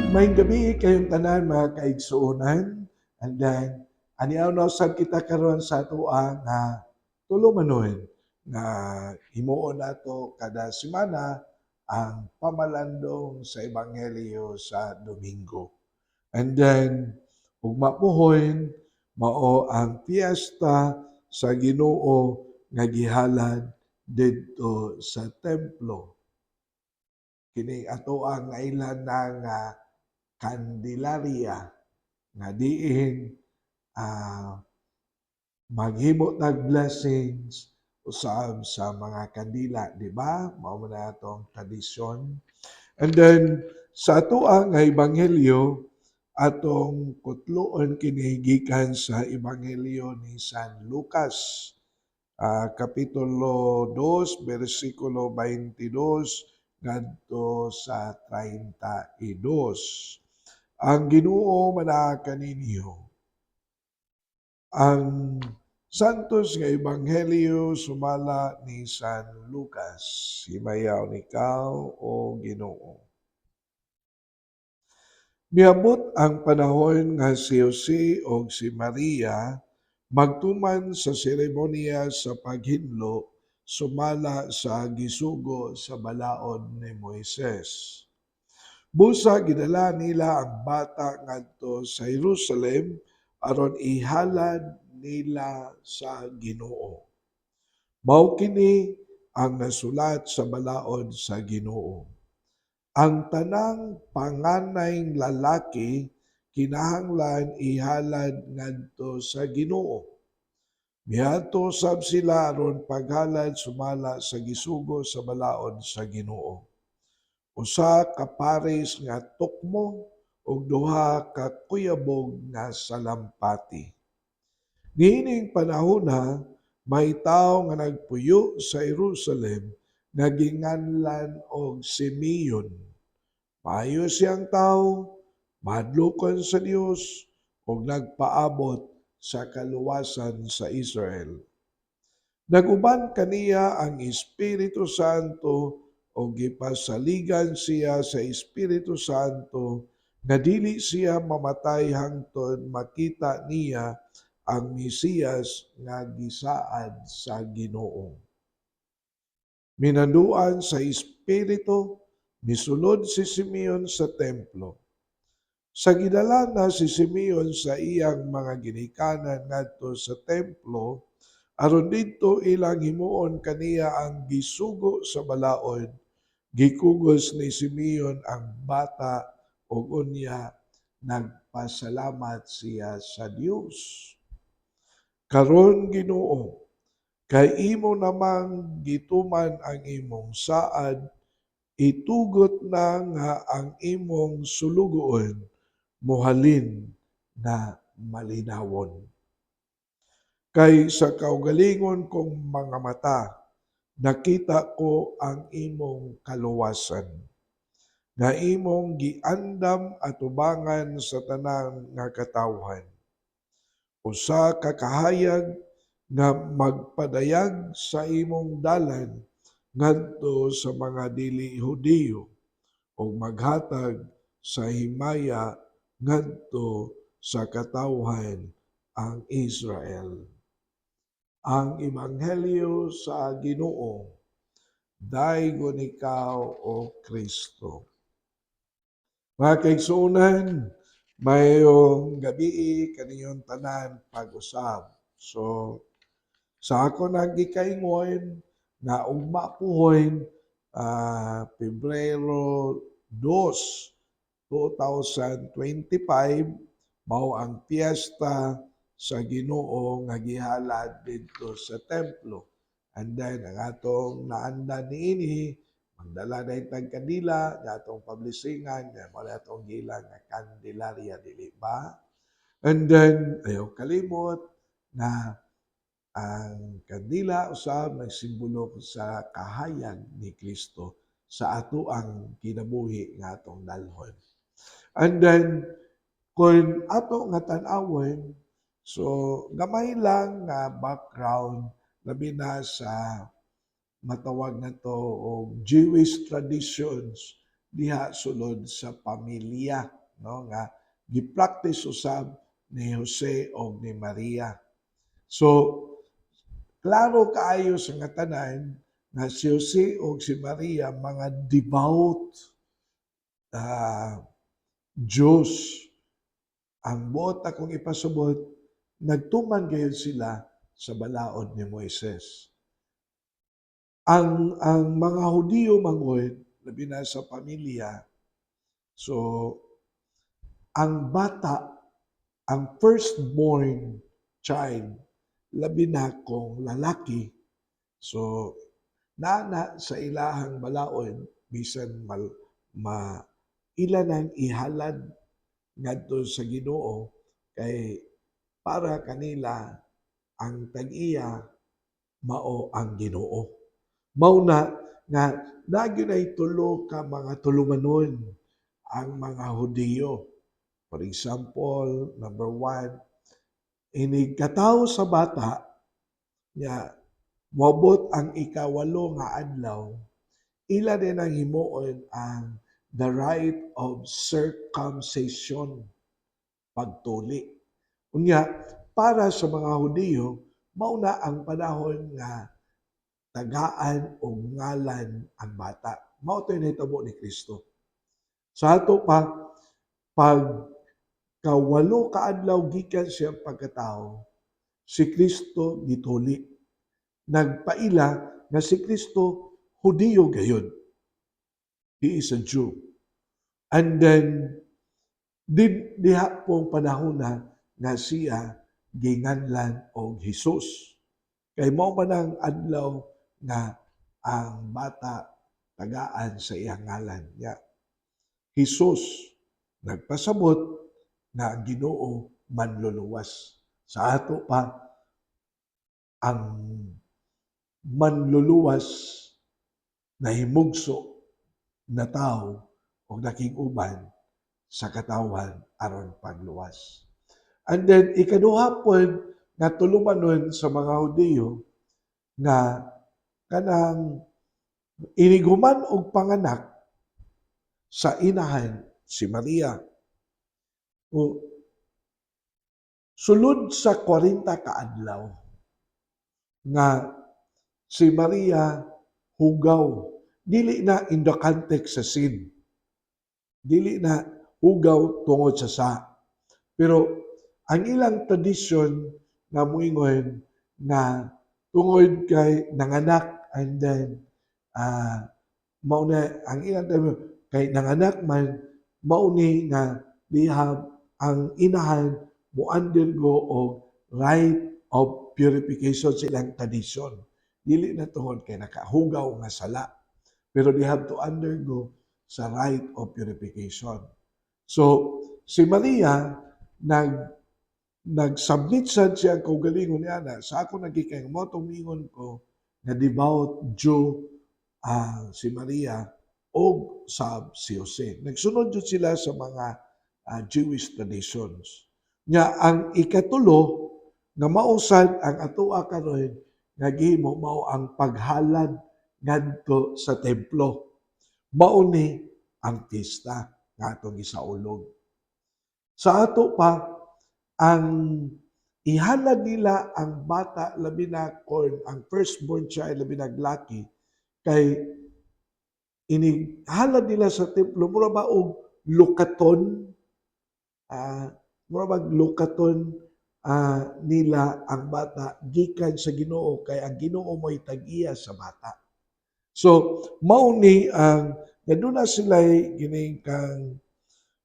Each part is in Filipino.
Maayong gabi kayong tanan mga kaigsuonan. And then, aniaw na usab kita karon sa atoa nga tulumanon nga himuon nato kada semana ang pamalandong sa ebanghelyo sa Domingo. And then, ug mapuhon mao ang piyesta sa Ginoo nga gihalad didto sa templo. Kini ato ang ngailan na nga Candelaria nga diin maghimo tag blessings usab sa mga kandila, di ba? Mao man na atong tradisyon. And then sa atoa nga ebanghelyo atong kutloon kini gikan sa ebanghelyo ni San Lucas, kapitulo 2 bersikulo 22 ngadto sa 32. Ang Ginoo manaa kaninyo. Ang santos nga ebanghelyo sumala ni San Lucas. Himayaw nikaw o Ginoo. Miabot ang panahon nga si Jose o si Maria magtuman sa seremonya sa paghinlo sumala sa gisugo sa balaod ni Moises. Busa gidala nila ang bata ngadto sa Jerusalem aron ihalad nila sa Ginoo. Mao kini ang nasulat sa balaod sa Ginoo. Ang tanang panganayng lalaki kinahanglan ihalad ngadto sa Ginoo. Miadto sab sila aron paghalad sumala sa gisugo sa balaod sa Ginoo. Usa ka pares nga tukmo ug duha ka kuyabog nga salampati. Niining panahona may tawo nga nagpuyo sa Jerusalem nga ginganlan og Simeon. Maayo siyang tawo, madlukon sa Dios ug nagpaabot sa kaluwasan sa Israel. Naguban kaniya ang Espiritu Santo o gipasaligan siya sa Espiritu Santo nga dili siya mamatay hangtod makita niya ang Mesiyas nga gisaad sa Ginoo. Minanduan sa Espiritu, misulod si Simeon sa templo. Sa gidala na si Simeon sa iyang mga ginikanan ngadto sa templo, aron didto ilang himuon kaniya ang gisugo sa balaod, gikugos ni Simeon ang bata ug unya nagpasalamat siya sa Dios. Karon Ginoo, kay imo namang gituman ang imong saad, itugot na nga ang imong sulugoon mohalin na malinawon. Kay sa kaugalingon kong mga mata, nakita ko ang imong kaluwasan, nga imong giandam atubangan sa tanang nga katawhan. Usa ka kahayag nga magpadayag sa imong dalan ngadto sa mga dili Hudiyo ug maghatag sa himaya ngadto sa katawhan ang Israel. Ang Ebanghelyo sa Ginoo, daygon ikaw o Kristo. Mga kaigsuonan, mayong gabi kaniyong tanan pag-usab. So, sa ako nagikaingon na ugma puhoy Pebrero 2, 2025 mao ang piyesta sa Ginoo nga gihalad didto sa templo. And then ang atong naandan niini magdala na itang kandila nga atong publishingan nga mo atong gilang nga Candelaria, dili ba? And then ayaw kalimot na ang kandila usab nagsimbolo sa kahayag ni Kristo sa ato ang kinabuhi nga atong dalhon. And then kung ato nga tan-awon, so gamay lang nga background labi na sa matawag na to og Jewish traditions diha sulod sa pamilya. no, nga gi-practice usab ni Jose o ni Maria. So klaro kaayo sa nga tanan nga si Jose o si Maria mga devout Diyos. Ang buot akong ipasubot, nagtuman gayon sila sa balaod ni Moises. Ang mga Hudiyo mangod, labi na sa pamilya, so ang bata, ang firstborn child, labi na kung lalaki, so nana sa ilahang balaod, bisan ilan ang ihalad ngadto sa Ginoo kay para kanila ang tag-iya mao ang Ginoo. Mao na nga nagyunay tulo ka mga tulunganon ang mga Hudiyo. For example, number 1, inig katawo sa bata nga moabot ang ikawalo nga adlaw, ila din ang himuon ang the rite of circumcision, pagtuli. Unya, para sa mga Hudiyo, mauna ang panahon nga tagaan o ngalan ang bata. Mao to'y nahitabo ni Kristo. Sa ato pa, pag kawalo ka adlaw gikan siyang pagkatao, si Kristo gituli. Nagpaila na si Kristo Hudiyo gayon. He is a Jew. And then, diha pong panahon na nga siya ginganlan og Jesus. Kay mao man ang adlaw nga ang bata tagaan sa iyang ngalan niya. Jesus nagpasabot na ang Ginoo manluluwas. Sa ato pa, ang manluluwas na himugso na tao o naking uban sa katawan aron pagluwas. And then, ikaduha po nga tulumanon sa mga Hudiyo nga kanang iniguman og panganak sa inahan si Maria. O, sulod sa 40 ka adlaw nga si Maria hugaw, dili na in the context sa sin. Dili na hugaw tungod sa. Pero ang ilang tradisyon nga moingon na tungod kay nanganak and then mao na ang ilang kay nanganak man mao ni nga lihab ang inahan mo undergo og rite of purification sa ilang tradisyon. Dili na tungod kay nakahugaw nga sala, pero they have to undergo sa rite of purification. So si Maria nag-submit sad siya kaugalingon niya na sa ako nagikay mo tumingon ko na devout Jew si Maria o si Jose. Nagsunod jud sila sa mga Jewish traditions. Nya ang ikatulo nga mausad ang atoa karon nga gihimo mao ang paghalad ngadto sa templo. Mao ni ang pista nga atong gisaulog. Sa ato pa, ang ihalad nila ang bata labi na kon ang firstborn child labi na laki kay inihalad nila sa templo mura ba og lukaton nila ang bata gikan sa Ginoo kay ang Ginoo mo'y tag-iya sa bata. So mao ni ang naduna sila gining kang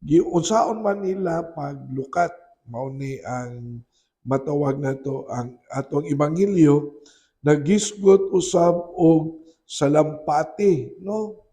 giunsaon man nila paglukat, mao ni ang matawag nato ang atong ebanghelyo nagisgot usab og salampati, no?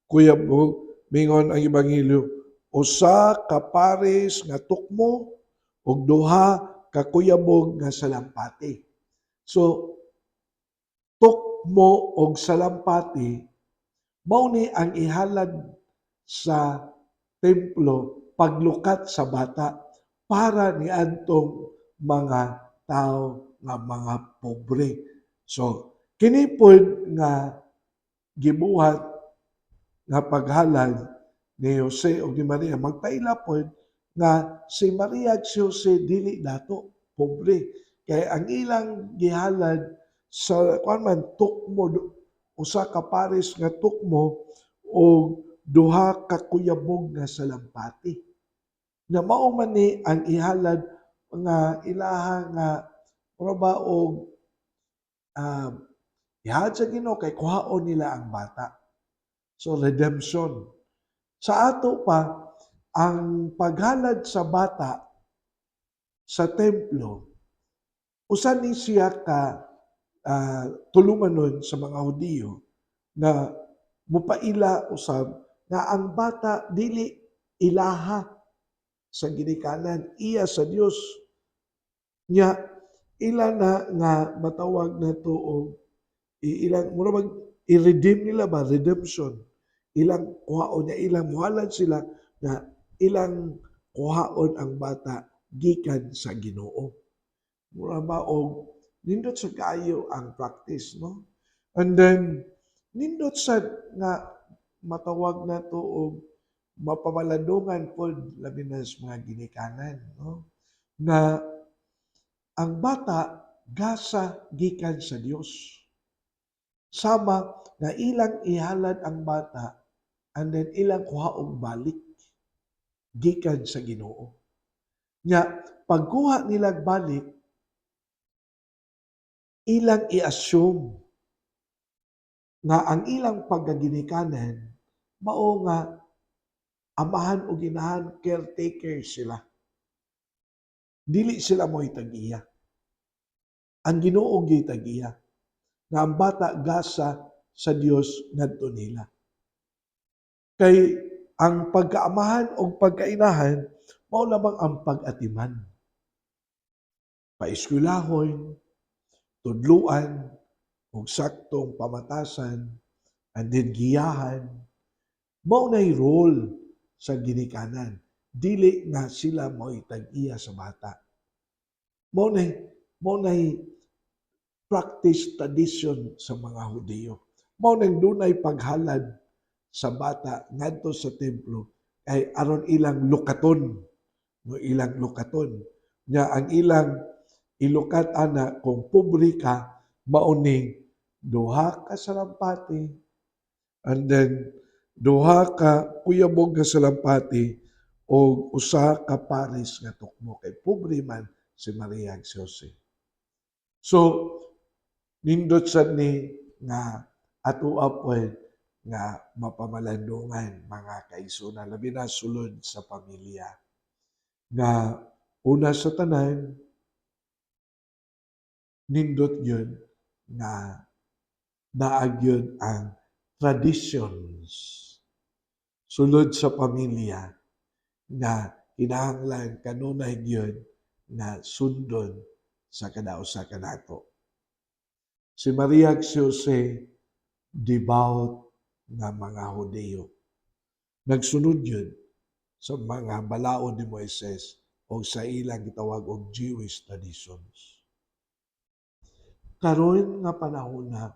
Kuya po, mingon ang ebanghelyo, usa ka pares nga tukmo ug duha ka kuyabog nga salampati. So tukmo og salampati mao ni ang ihalad sa templo paglukat sa bata para ni antong mga tao nga mga pobre. So kini pod nga gibuhat nga paghalad ni Jose o ni Maria magpaila pod nga si Maria at si Jose dili dato pobre kay ang ilang gihalad sa kuan man tukmo usa ka pares nga tukmo o duha ka kuyabog nga salampati nga mao man ni ang ihalad nga ilaha nga mura ba og ihad sa Ginoo kay kuhaon nila ang bata. So redemption. Sa ato pa ang paghalad sa bata sa templo usa ni siya ka tulumanon sa mga Hudiyo na mupaila usab na ang bata dili ilaha sa ginikanan, iya sa Dios. Nya ila na nga matawag na to og ilang mura mag i-redeem nila ba redemption. Ilang kuhaon niya ilang muhalad sila na ilang kuhaon ang bata gikan sa Ginoo. Mura ba og nindot sa kaayo ang practice, no? And then nindot sa nga matawag na to og mapamalandungan pod labi na sa mga ginikanan, no? Na ang bata gasa gikan sa Dios. Sama na ilang ihalad ang bata and then ilang kuhaog balik gikan sa Ginoo. Nya pagkuha nila balik ilang i-assume nga ang ilang pagkaginikanan mao nga amahan o ginahan caretaker sila. Dili sila mo'y tag-iya. Ang Ginoo gyud tag-iya. Nga ang bata gasa sa Dios ngadto nila. Kay ang pagkaamahan o pagkainahan mao lamang ang pag-atiman. Paeskwelahon, tudluan, ug saktong pamatasan, and then giyahan. Mao nay role sa ginikanan. Dili na sila mo'y tag-iya sa bata. Mao nay practice tradition sa mga Hudiyo. Mao nang dunay paghalad sa bata ngadto sa templo kay aron ilang lukaton, no ilang lukaton. Nya ang ilang ilukat ana kung pobre ka mao ning duha ka salampati and then duha ka kuyabog nga salampati o usa ka pares nga tukmo kay pobre man si Maria ug si Jose. So nindot sad ni nga atoa pod nga mapamalandungan mga kaigsunan labi na sulod sa pamilya nga una sa tanan nindot yun nga naag yun ang traditions sulod sa pamilya nga kinahanglan kanunay yun na sundon sa kada usa kanato. Si Maria ug si Jose devout nga mga Hudiyo. Nagsunod yun sa mga balaod ni Moises o sa ilang gitawag og Jewish traditions. Karon nga panahon na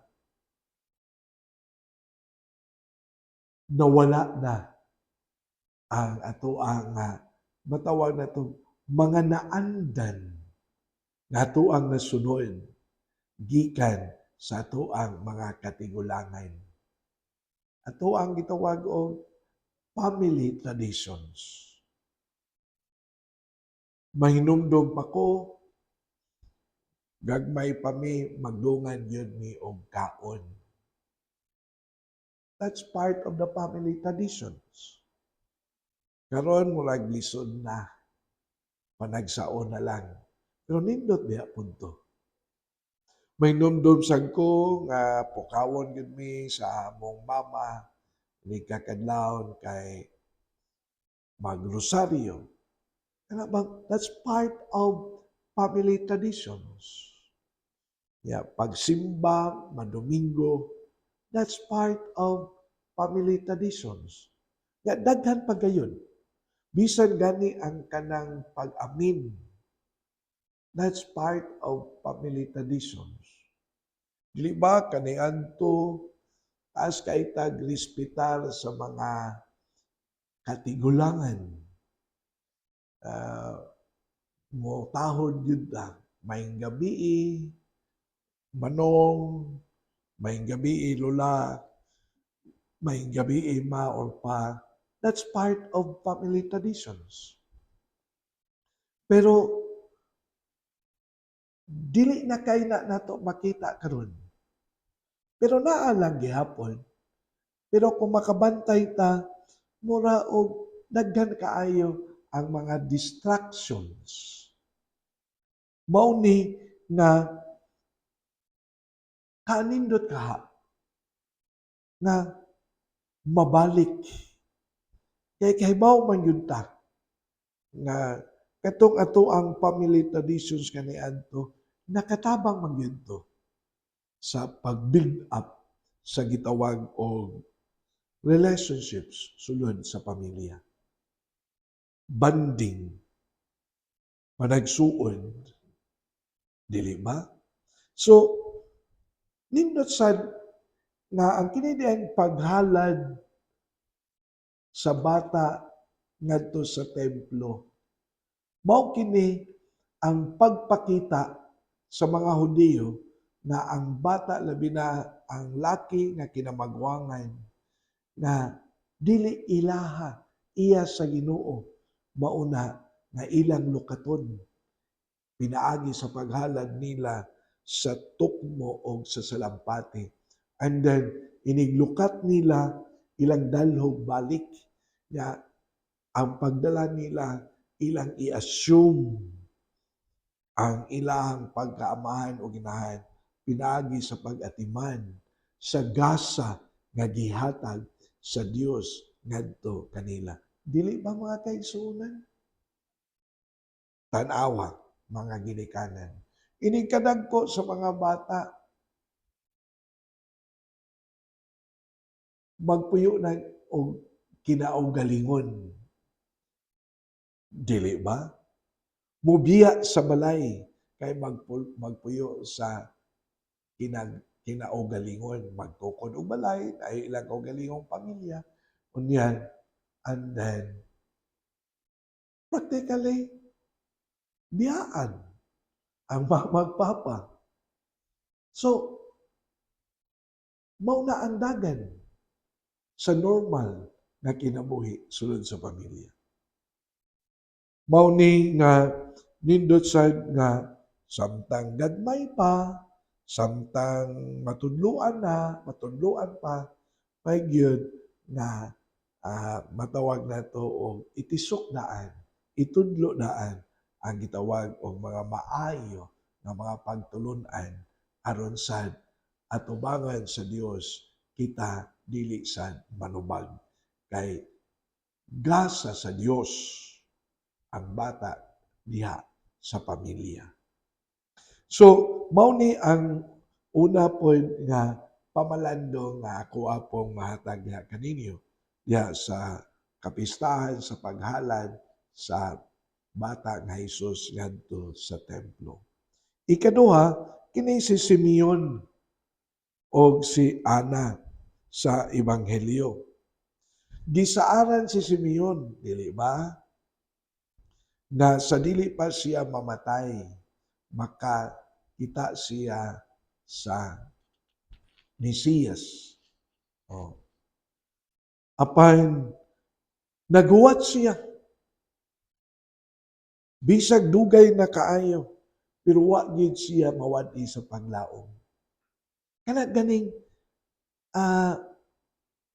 nawala na ang ato ang matawag na to mga naandan nga ato ang nasunod gikan sa ato ang mga katigulangan. Ato ang gitawag og family traditions. Mahinumdum pa ko, gagmay pa mi, magdungan yun mi og kaon. That's part of the family traditions. Karon murag lisod na, panagsaon na lang. Pero nindot biya punto. May numdum sad ko nga pukawon gid mi sa among mama ni kakadlawon kay magrosaryo. Kana bang that's part of family traditions. Yeah, pagsimba, madomingo, that's part of family traditions. Ya, daghan pa gayon. Bisan gani ang kanang pag-amin. That's part of family traditions. Dili ba kaniadto as kay tag respetar sa mga katigulangan, mo tahod yun ta, maing gabi, manong, maing gabi, lula, maing gabi, ma or pa. That's part of family traditions. Pero dili na kay na nato makita karon. Pero naa lang gihapon. Pero kung makabantay ta, mura og daghan kaayo ang mga distractions. Mao ni nga kanindot kaha nga mabalik. Kay kahibaw man yun ta nga katong ato ang family traditions kaniadto nakatabang man yun to sa pag-build up sa gitawag og relationships sulod sa pamilya. Banding, managsuon, dili ba? So, nindot sad nga ang kini diang paghalad sa bata ngadto sa templo, mao kini ang pagpakita sa mga Hudiyo na ang bata labi na ang laki nga kinamagwangan nga dili ilaha iya sa Ginoo mauna nga ilang lukaton pinaagi sa paghalad nila sa tukmo o sa salampati. And then, iniglukat nila ilang dalhog balik nga ang pagdala nila ilang i-assume ang ilang pagkaamahan o ginahan pinaagi sa pag-atiman sa gasa nga gihatag sa Dios ngadto kanila. Dili ba mga kaigsuonan? Tanawa, mga ginikanan. Inig kadagko sa mga bata, magpuyo na og kinaugalingon. Dili ba? Mubiya sa balay kay magpuyo sa kinaugalingon, magtukod og balay, ay ilang kaugalingong pamilya. Unyan, and then, practically, biyaan ang magpapa. So, mao na ang dagan sa normal na kinabuhi sulod sa pamilya. Mao ni nga nindot sad nga samtang gagmay pa, samtang matudluan pa, may gyud na matawag nato og itisok daan, itudlo daan ang gitawag og mga maayo nga mga pagtulun-an aron sad atubangan sa Dios kita dili sad manubag kay gasa sa Dios ang bata diha sa pamilya. So, mao ni ang una point nga pamalando nga ako apong mahatag diha kaninyo diha sa kapistahan sa paghalad sa bata nga Hesus ngadto sa templo. Ikaduha, kini si Simeon o si Ana sa Ebanghelyo. Gisaaran si Simeon, dili ba? Na sa dili pa siya mamatay, makakita siya sa Mesiyas. Oh. Apan, naguwat siya. Bisag dugay na kaayo, pero wa gid siya mawadi sa paglaom. Kana ganing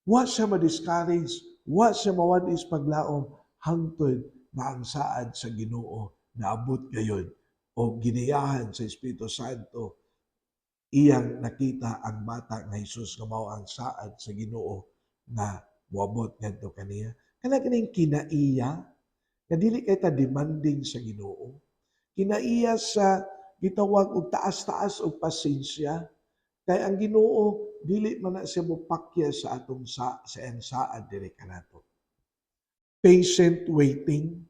wa siya ma-discourage, wa siya mawadi sa paglaom hangtod na ang saad sa Ginoo naabot gayon o giniyahan sa Espiritu Santo iyang nakita ang bata nga Hesus nga mao ang saad sa Ginoo na moabot ngadto kaniya. Kana ganing kinaiya nga dili kay ta demanding sa Ginoo. Kinaiya sa gitawag og taas-taas og pasensya kay ang Ginoo dili man na siya mopakya sa atong sa saad diri kanato. Patient waiting.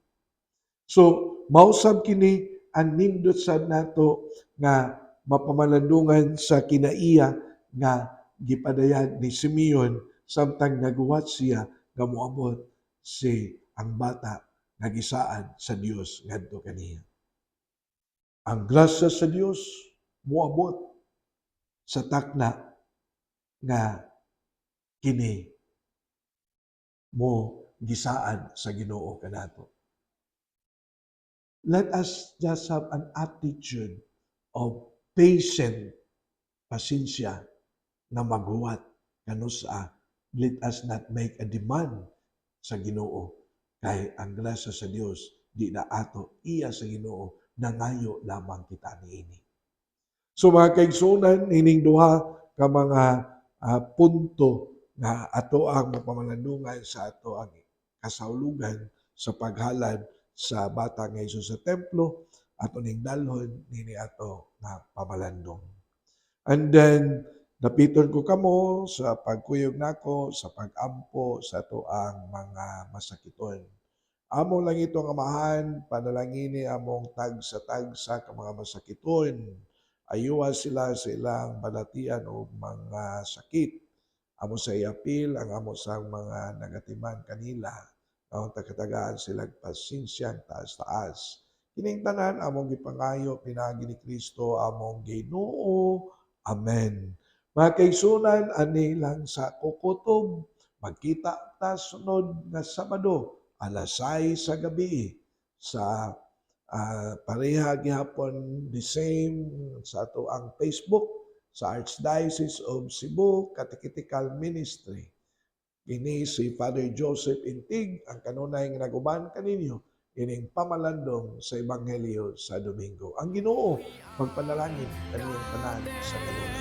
So, mausab kini ang nindot sad nato nga mapamalandungan sa kinaiya nga gipadayag ni Simeon samtang naguwat siya nga moabot ang bata nga gisaan sa Dios ngadto kaniya. Ang grasya sa Dios moabot sa takna nga kini mo gisaan sa Ginoo kanato. Let us just have an attitude of patient pasensya na maghuwat kano sa let us not make a demand sa Ginoo kay ang grasya sa Dios di na ato iya sa Ginoo nangayo lamang kita niini. So mga kaigsunan, ining duha ka mga punto nga ato ang mapamalandungan sa ato ang kasaulogan sa paghalad sa bata nga Hesus sa templo ato ning dalhon nini ato nga pamalandong. And then napiton ko kamo sa pagkuyog nako sa pag-ampo sa ato ang mga masakiton. Amo lang itong amahan, panalangini among tagsa-tagsa ka mga masakiton. Ayuha sila sa ilang balatian o mga sakit. Amo sa iapil ang amo sa mga nagatiman kanila. Ang takatagaan sila pasensya taas-taas. Kining tanan among gipangayo pinagi ni Kristo among Ginoo. Amen. Mga kaigsunan, ani lang sa kukutob. Magkita ta sunod nga Sabado, alas 6 sa gabi sa pareha gihapon the same sa ato ang Facebook sa Archdiocese of Cebu Catechetical Ministry. Kini si Father Joseph Intig ang kanunay nga naguban kaninyo ining pamalandong sa Ebanghelyo sa Domingo. Ang Ginoo magpanalangin kaniyang tanan sa kalunan.